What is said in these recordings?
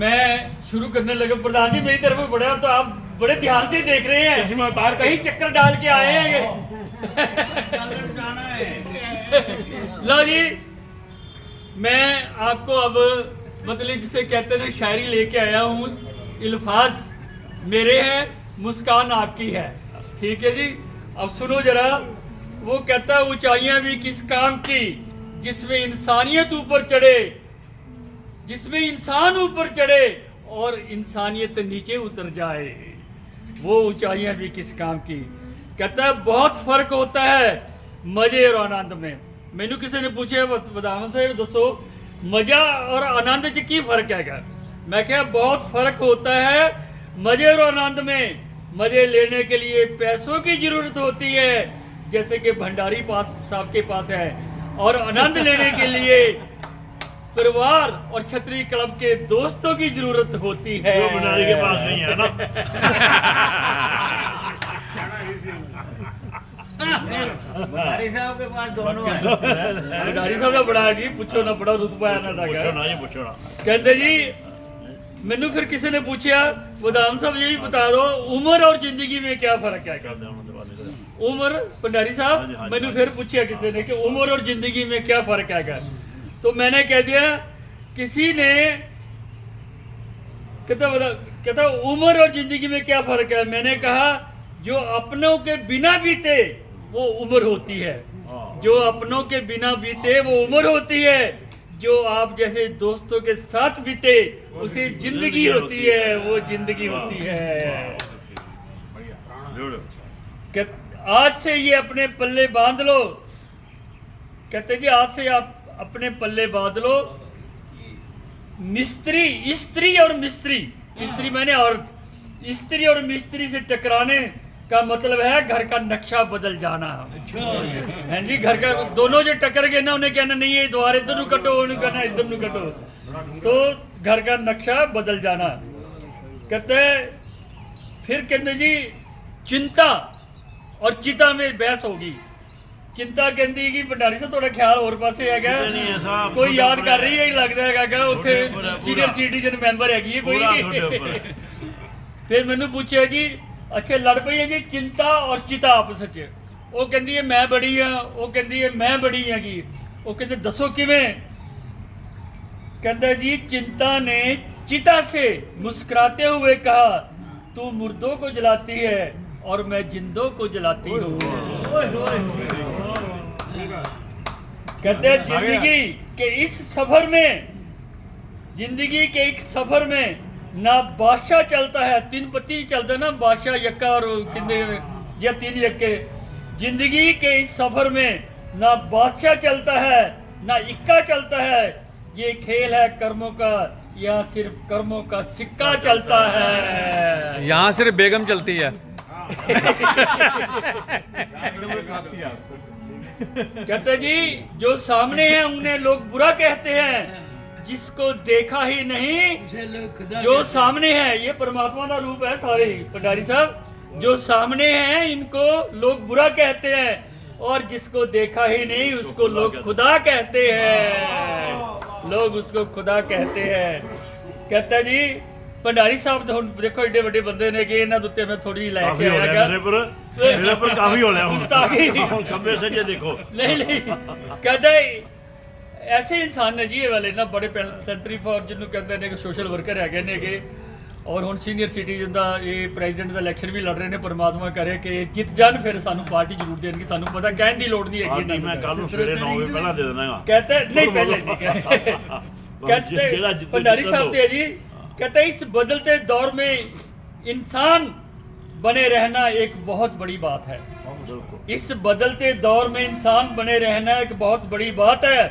मैं शुरू करने लगा। प्रधान जी मेरी तरफ बढ़ा तो आप बड़े ध्यान से देख रहे हैं, कहीं चक्कर डाल के आए हैं ये। लो जी, मैं आपको अब मतलब जिसे कहते हैं शायरी लेके आया हूँ। अल्फाज मेरे हैं, मुस्कान आपकी है, ठीक है जी। अब सुनो जरा, वो कहता है ऊंचाइयां भी किस काम की जिसमें इंसानियत ऊपर चढ़े, जिसमें इंसान ऊपर चढ़े और इंसानियत नीचे उतर जाए, वो ऊंचाइयां भी किस काम की। कहता है बहुत फर्क होता है मजे और आनंद में। मैनू किसी ने पूछे बदाम साहब दसो मजा और आनंद च की फर्क है। मैं क्या बहुत फर्क होता है मजे और आनंद में। मजे लेने के लिए पैसों की जरूरत होती है जैसे कि भंडारी पास साहब के पास है, और आनंद लेने के लिए परिवार और छतरी क्लब के दोस्तों की जरूरत होती है, जो भंडारी के पास नहीं है ना। भंडारी साहब के पास दोनों है। भंडारी साहब का बड़ा जी पूछो ना, बड़ा रुतबा है ना। पूछो ना। कहते जी मैनू फिर किसी ने पूछा बदाम साहब यही बता दो उम्र और जिंदगी में क्या फर्क है। उम्र भंडारी साहब मैनू फिर पूछा किसी ने कि उम्र और जिंदगी में क्या फर्क है। तो मैंने कह दिया किसी ने कहता उम्र और जिंदगी में क्या फर्क है। मैंने कहा जो अपनों के बिना बीते वो उम्र होती है, जो अपनों के बिना बीते वो उम्र होती है, जो आप जैसे दोस्तों के साथ बीते उसे जिंदगी होती है, वो जिंदगी होती है। आज से ये अपने पल्ले बांध लो। कहते जी आज से आप अपने पल्ले बांध लो। मिस्त्री, स्त्री और मिस्त्री, स्त्री मैंने औरत, स्त्री और मिस्त्री से टकराने का मतलब है घर का नक्शा बदल जाना है जी। घर का दोनों जो टकर गए ना उन्हें कहना नहीं है द्वार इधर नू कटो, उन्हें कहना इधर नू कटो, तो घर का नक्शा बदल जाना। कहते फिर कहते जी चिंता और चिता में बहस होगी। चिंता कहती कि भंडारी साहब थोड़ा ख्याल और पासे है क्या, कोई याद कर रही है लगता है क्या उत्थे सीनियर सिटीजन मैंबर हैगी कोई। फिर मैनू पूछे जी अच्छा लड़ पई है जी चिंता और चिता आपस च। वो कहती है मैं बड़ी हाँ, वो कहती है मैं बड़ी हैगी। वो कहते दसो किवें। कहता जी चिंता ने चिता से मुस्कुराते हुए कहा तू मुर्दों को जलाती है और मैं जिंदों को जलाती हूँ। कहते जिंदगी के इस सफर में, जिंदगी के एक सफर में ना बादशाह चलता है, तीन पत्ती चलता है ना, बादशाह यक्का और किन्ने या तीन यक्के। जिंदगी के इस सफर में ना बादशाह चलता है ना इक्का चलता है, ये खेल है कर्मों का, यहाँ सिर्फ कर्मों का सिक्का चलता है, यहाँ सिर्फ बेगम चलती है। कहते जी जो सामने है उन्हें लोग बुरा कहते हैं, जिसको देखा ही नहीं जो सामने है, ये परमात्मा का रूप है सारे ही भंडारी साहब। जो सामने हैं इनको लोग बुरा कहते हैं और जिसको देखा ही नहीं उसको लोग खुदा कहते हैं, लोग उसको खुदा कहते हैं। कहता जी भंडारी साहब तो देखो एडे बड़े बंदे ने कि इन्हां उत्ते मैं थोड़ी लैके आया मेरे पर काफी हो लिया खब्बे सज्जे देखो। नहीं कहते ऐसे इंसान ने जी ये वाले ना बड़े सेंट्री फॉर जिन्होंने कहते हैं कि सोशल वर्कर है ने कि, और हुण सीनियर सिटीजन का ये प्रेजिडेंट का इलैक्शन भी लड़ रहे हैं। परमात्मा करे कि जित जान फिर सानू पार्टी जरूर देंगे, सानू पता कहने की लोड़ नहीं है। मैं कल सवेरे 9 बजे पहला दे देना। कहते नहीं पहले नहीं कहते भंडारी साहब थे जी। कहते इस बदलते दौर में इंसान बने रहना एक बहुत बड़ी बात है। इस बदलते दौर में इंसान बने रहना एक बहुत बड़ी बात है।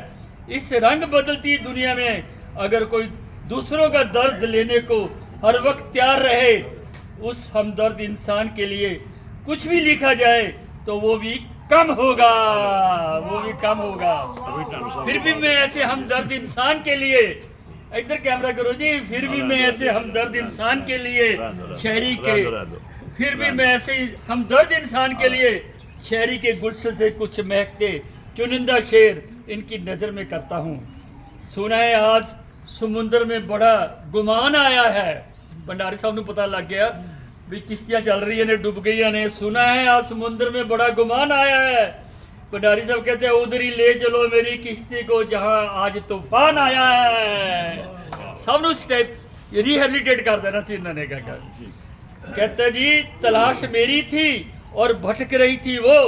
इस रंग बदलती दुनिया में अगर कोई दूसरों का दर्द लेने को हर वक्त तैयार रहे, उस हमदर्द इंसान के लिए कुछ भी लिखा जाए तो वो भी कम होगा, वो भी कम होगा। फिर भी मैं ऐसे हमदर्द इंसान के लिए, इधर कैमरा करो जी, फिर भी मैं ऐसे हमदर्द इंसान के लिए शहरी के, फिर भी मैं ऐसे हमदर्द इंसान के लिए शहरी के गुलशन से कुछ महकते चुनिंदा शेर इनकी नज़र में करता हूँ। सुना है आज समुंदर में बड़ा गुमान आया है। भंडारी साहब को पता लग गया भी किश्तियां चल रही ने, डूब गई ने। सुना है आज समुंदर में बड़ा गुमान आया है। भंडारी साहब कहते हैं उधर ही ले चलो मेरी किश्ती को जहां आज तूफान आया है। सबनों स्टेप रिहेबिलिटेट कर देना सी इन्होंने कहा। कहते जी तलाश मेरी थी और भटक रही थी वो,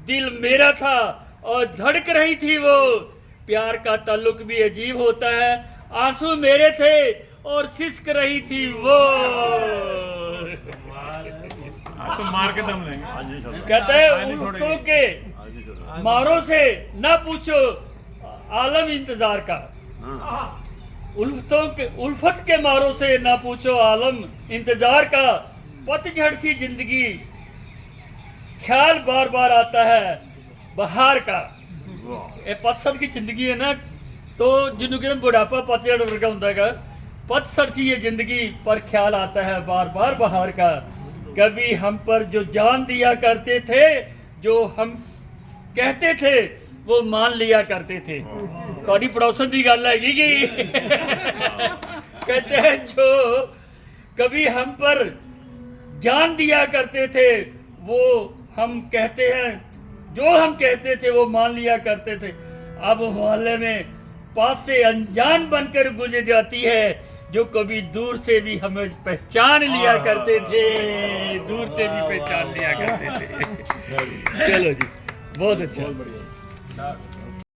दिल मेरा था और धड़क रही थी वो। प्यार का ताल्लुक भी अजीब होता है, आंसू मेरे थे और सिसक रही थी वो। तो मार के दम लेंगे। कहते हैं उल्फतों के मारों से ना पूछो आलम इंतजार का। उल्फत के मारों से ना पूछो आलम इंतजार का। पतझड़ सी जिंदगी ख्याल बार बार आता है बहार का। ये पतझड़ की जिंदगी है ना, तो जिन्होंने कहते बुढ़ापा पतझड़ वर्गा होता है। पतझड़ सी ये जिंदगी पर ख्याल आता है बार बार बहार का। कभी हम पर जो जान दिया करते थे, जो हम कहते थे वो मान लिया करते थे। थोड़ी पड़ोसन की गल हैगी कि कहते हैं जो कभी हम पर जान दिया करते थे वो हम कहते हैं, जो हम कहते थे वो मान लिया करते थे। अब मोहल्ले में पास से अनजान बनकर गुजर जाती है, जो कभी दूर से भी हमें पहचान लिया करते थे, दूर से भी पहचान लिया करते थे। चलो जी, बहुत अच्छा।